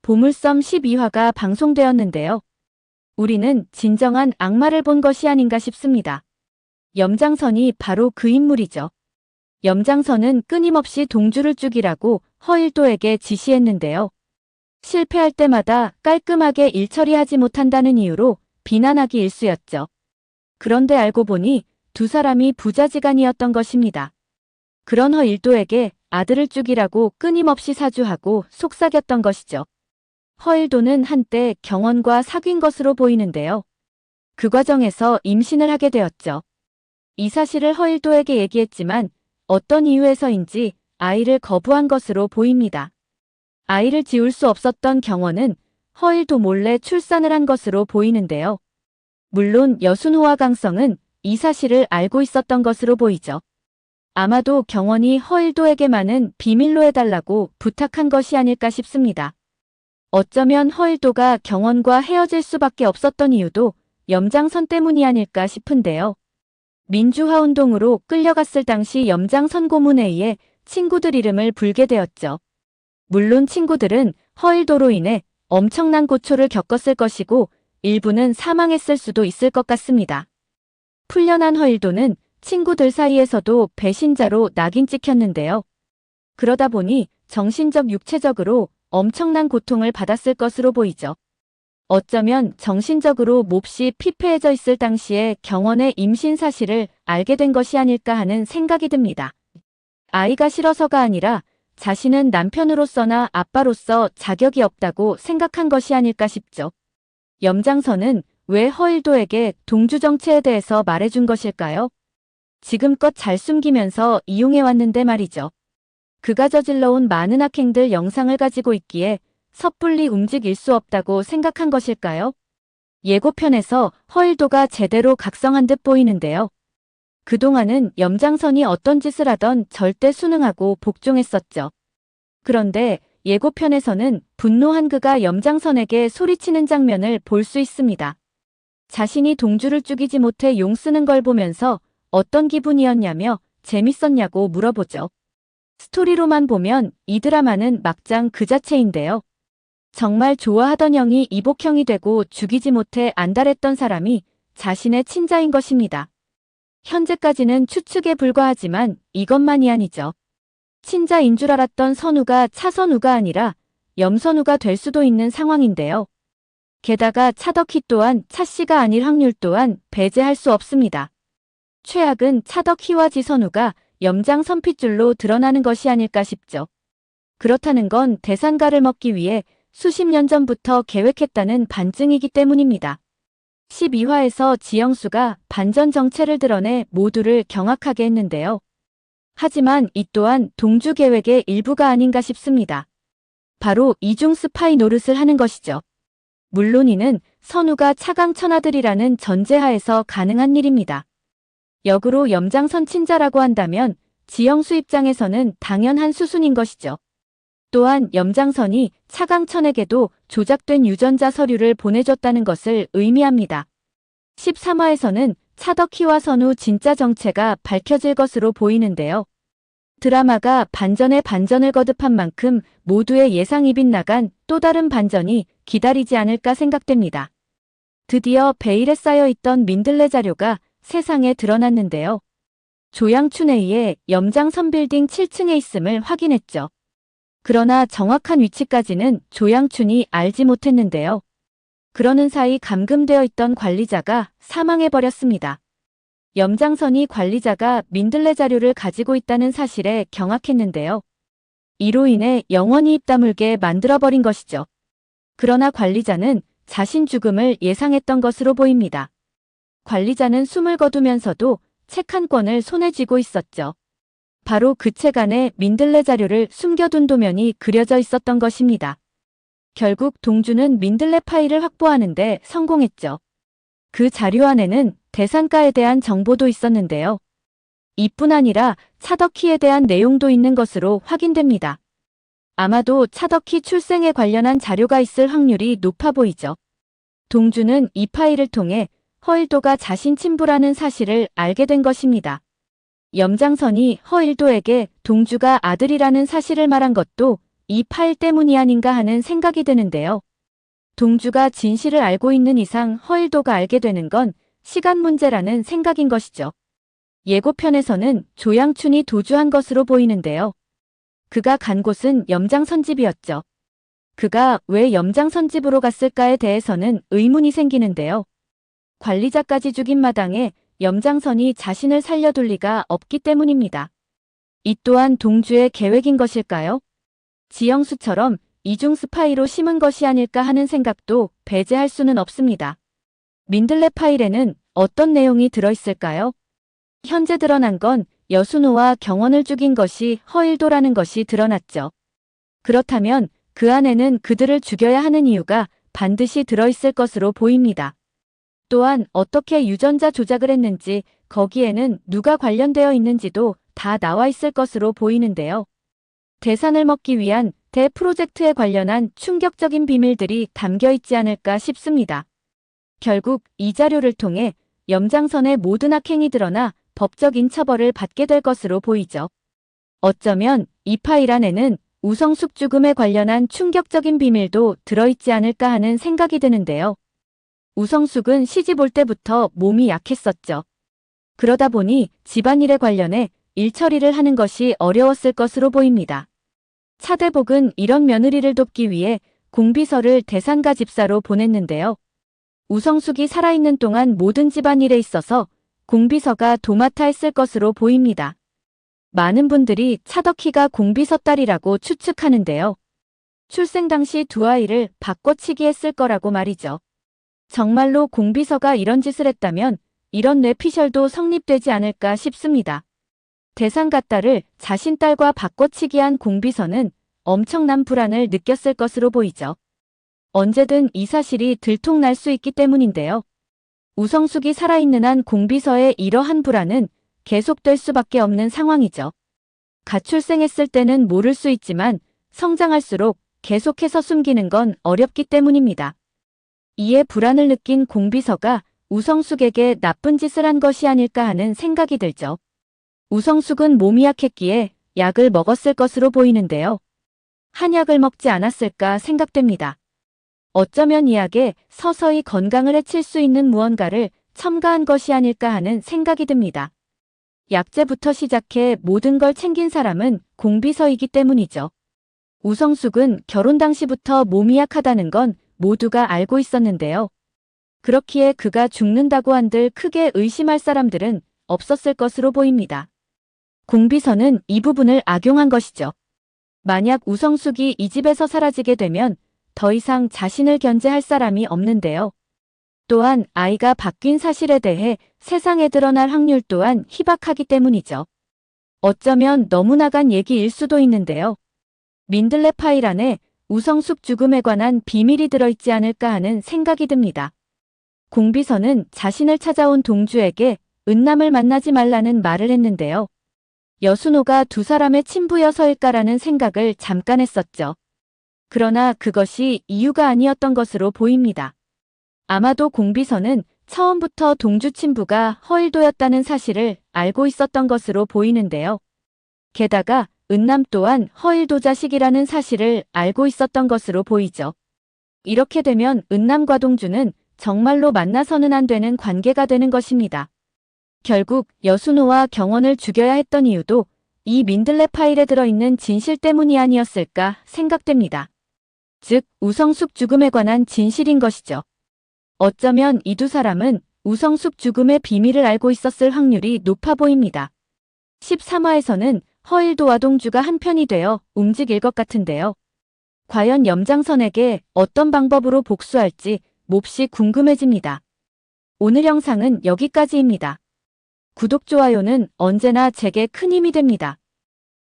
보물섬 12화가 방송되었는데요. 우리는 진정한 악마를 본 것이 아닌가 싶습니다. 염장선이 바로 그 인물이죠. 염장선은 끊임없이 동주를 죽이라고 허일도에게 지시했는데요. 실패할 때마다 깔끔하게 일 처리하지 못한다는 이유로 비난하기 일쑤였죠. 그런데 알고 보니 두 사람이 부자지간이었던 것입니다. 그런 허일도에게 아들을 죽이라고 끊임없이 사주하고 속삭였던 것이죠. 허일도는 한때 경원과 사귄 것으로 보이는데요. 그 과정에서 임신을 하게 되었죠. 이 사실을 허일도에게 얘기했지만 어떤 이유에서인지 아이를 거부한 것으로 보입니다. 아이를 지울 수 없었던 경원은 허일도 몰래 출산을 한 것으로 보이는데요. 물론 여순호와 강성은 이 사실을 알고 있었던 것으로 보이죠. 아마도 경원이 허일도에게만은 비밀로 해달라고 부탁한 것이 아닐까 싶습니다. 어쩌면 허일도가 경원과 헤어질 수밖에 없었던 이유도 염장선 때문이 아닐까 싶은데요. 민주화운동으로 끌려갔을 당시 염장선 고문에 의해 친구들 이름을 불게 되었죠. 물론 친구들은 허일도로 인해 엄청난 고초를 겪었을 것이고 일부는 사망했을 수도 있을 것 같습니다. 풀려난 허일도는 친구들 사이에서도 배신자로 낙인 찍혔는데요. 그러다 보니 정신적 육체적으로 엄청난 고통을 받았을 것으로 보이죠. 어쩌면 정신적으로 몹시 피폐해져 있을 당시에 경원의 임신 사실을 알게 된 것이 아닐까 하는 생각이 듭니다. 아이가 싫어서가 아니라 자신은 남편으로서나 아빠로서 자격이 없다고 생각한 것이 아닐까 싶죠. 염장선은 왜 허일도에게 동주 정체에 대해서 말해준 것일까요? 지금껏 잘 숨기면서 이용해왔는데 말이죠. 그가 저질러온 많은 악행들 영상을 가지고 있기에 섣불리 움직일 수 없다고 생각한 것일까요? 예고편에서 허일도가 제대로 각성한 듯 보이는데요. 그동안은 염장선이 어떤 짓을 하던 절대 순응하고 복종했었죠. 그런데 예고편에서는 분노한 그가 염장선에게 소리치는 장면을 볼 수 있습니다. 자신이 동주를 죽이지 못해 용쓰는 걸 보면서 어떤 기분이었냐며 재밌었냐고 물어보죠. 스토리로만 보면 이 드라마는 막장 그 자체인데요. 정말 좋아하던 형이 이복형이 되고 죽이지 못해 안달했던 사람이 자신의 친자인 것입니다. 현재까지는 추측에 불과하지만 이것만이 아니죠. 친자인 줄 알았던 선우가 차선우가 아니라 염선우가 될 수도 있는 상황인데요. 게다가 차덕희 또한 차씨가 아닐 확률 또한 배제할 수 없습니다. 최악은 차덕희와 지선우가 염장선 핏줄로 드러나는 것이 아닐까 싶죠. 그렇다는 건 대상가를 먹기 위해 수십 년 전부터 계획했다는 반증이기 때문입니다. 12화에서 지영수가 반전 정체를 드러내 모두를 경악하게 했는데요. 하지만 이 또한 동주 계획의 일부가 아닌가 싶습니다. 바로 이중 스파이 노릇을 하는 것이죠. 물론 이는 선우가 차강 천하들이라는 전제하에서 가능한 일입니다. 역으로 염장선 친자라고 한다면 지영수 입장에서는 당연한 수순인 것이죠. 또한 염장선이 차강천에게도 조작된 유전자 서류를 보내줬다는 것을 의미합니다. 13화에서는 차덕희와 선우 진짜 정체가 밝혀질 것으로 보이는데요. 드라마가 반전에 반전을 거듭한 만큼 모두의 예상이 빗나간 또 다른 반전이 기다리지 않을까 생각됩니다. 드디어 베일에 쌓여있던 민들레 자료가 세상에 드러났는데요. 조양춘에 의해 염장선 빌딩 7층에 있음을 확인했죠. 그러나 정확한 위치까지는 조양춘이 알지 못했는데요. 그러는 사이 감금되어 있던 관리자가 사망해버렸습니다. 염장선이 관리자가 민들레 자료를 가지고 있다는 사실에 경악했는데요. 이로 인해 영원히 입 다물게 만들어버린 것이죠. 그러나 관리자는 자신 죽음을 예상했던 것으로 보입니다. 관리자는 숨을 거두면서도 책 한 권을 손에 쥐고 있었죠. 바로 그 책 안에 민들레 자료를 숨겨둔 도면이 그려져 있었던 것입니다. 결국 동주는 민들레 파일을 확보하는데 성공했죠. 그 자료 안에는 대상가에 대한 정보도 있었는데요. 이뿐 아니라 차덕희에 대한 내용도 있는 것으로 확인됩니다. 아마도 차덕희 출생에 관련한 자료가 있을 확률이 높아 보이죠. 동주는 이 파일을 통해 허일도가 자신 친부라는 사실을 알게 된 것입니다. 염장선이 허일도에게 동주가 아들이라는 사실을 말한 것도 이 파일 때문이 아닌가 하는 생각이 드는데요. 동주가 진실을 알고 있는 이상 허일도가 알게 되는 건 시간 문제라는 생각인 것이죠. 예고편에서는 조양춘이 도주한 것으로 보이는데요. 그가 간 곳은 염장선집이었죠. 그가 왜 염장선집으로 갔을까에 대해서는 의문이 생기는데요. 관리자까지 죽인 마당에 염장선이 자신을 살려둘 리가 없기 때문입니다. 이 또한 동주의 계획인 것일까요? 지영수처럼 이중 스파이로 심은 것이 아닐까 하는 생각도 배제할 수는 없습니다. 민들레 파일에는 어떤 내용이 들어있을까요? 현재 드러난 건 여순호와 경원을 죽인 것이 허일도라는 것이 드러났죠. 그렇다면 그 안에는 그들을 죽여야 하는 이유가 반드시 들어있을 것으로 보입니다. 또한 어떻게 유전자 조작을 했는지 거기에는 누가 관련되어 있는지도 다 나와 있을 것으로 보이는데요. 대산을 먹기 위한 대프로젝트에 관련한 충격적인 비밀들이 담겨 있지 않을까 싶습니다. 결국 이 자료를 통해 염장선의 모든 악행이 드러나 법적인 처벌을 받게 될 것으로 보이죠. 어쩌면 이 파일 안에는 우성숙 죽음에 관련한 충격적인 비밀도 들어있지 않을까 하는 생각이 드는데요. 우성숙은 시집 올 때부터 몸이 약했었죠. 그러다 보니 집안일에 관련해 일처리를 하는 것이 어려웠을 것으로 보입니다. 차대복은 이런 며느리를 돕기 위해 공비서를 대산가 집사로 보냈는데요. 우성숙이 살아있는 동안 모든 집안일에 있어서 공비서가 도맡아 했을 것으로 보입니다. 많은 분들이 차덕희가 공비서 딸이라고 추측하는데요. 출생 당시 두 아이를 바꿔치기 했을 거라고 말이죠. 정말로 공비서가 이런 짓을 했다면 이런 뇌피셜도 성립되지 않을까 싶습니다. 대산가 딸을 자신 딸과 바꿔치기한 공비서는 엄청난 불안을 느꼈을 것으로 보이죠. 언제든 이 사실이 들통날 수 있기 때문인데요. 우성숙이 살아있는 한 공비서의 이러한 불안은 계속될 수밖에 없는 상황이죠. 가출생했을 때는 모를 수 있지만 성장할수록 계속해서 숨기는 건 어렵기 때문입니다. 이에 불안을 느낀 공비서가 우성숙에게 나쁜 짓을 한 것이 아닐까 하는 생각이 들죠. 우성숙은 몸이 약했기에 약을 먹었을 것으로 보이는데요. 한약을 먹지 않았을까 생각됩니다. 어쩌면 이 약에 서서히 건강을 해칠 수 있는 무언가를 첨가한 것이 아닐까 하는 생각이 듭니다. 약재부터 시작해 모든 걸 챙긴 사람은 공비서이기 때문이죠. 우성숙은 결혼 당시부터 몸이 약하다는 건 모두가 알고 있었는데요. 그렇기에 그가 죽는다고 한들 크게 의심할 사람들은 없었을 것으로 보입니다. 공비서는 이 부분을 악용한 것이죠. 만약 우성숙이 이 집에서 사라지게 되면 더 이상 자신을 견제할 사람이 없는데요. 또한 아이가 바뀐 사실에 대해 세상에 드러날 확률 또한 희박하기 때문이죠. 어쩌면 너무 나간 얘기일 수도 있는데요. 민들레 파일 안에 우성숙 죽음에 관한 비밀이 들어있지 않을까 하는 생각이 듭니다. 공비서는 자신을 찾아온 동주에게 은남을 만나지 말라는 말을 했는데요. 여순호가 두 사람의 친부여서일까라는 생각을 잠깐 했었죠. 그러나 그것이 이유가 아니었던 것으로 보입니다. 아마도 공비서는 처음부터 동주 친부가 허일도였다는 사실을 알고 있었던 것으로 보이는데요. 게다가 은남 또한 허일도 자식이라는 사실을 알고 있었던 것으로 보이죠. 이렇게 되면 은남과 동주는 정말로 만나서는 안 되는 관계가 되는 것입니다. 결국 여순호와 경원을 죽여야 했던 이유도 이 민들레 파일에 들어있는 진실 때문이 아니었을까 생각됩니다. 즉, 우성숙 죽음에 관한 진실인 것이죠. 어쩌면 이 두 사람은 우성숙 죽음의 비밀을 알고 있었을 확률이 높아 보입니다. 13화에서는 허일도와 동주가 한편이 되어 움직일 것 같은데요. 과연 염장선에게 어떤 방법으로 복수할지 몹시 궁금해집니다. 오늘 영상은 여기까지입니다. 구독, 좋아요는 언제나 제게 큰 힘이 됩니다.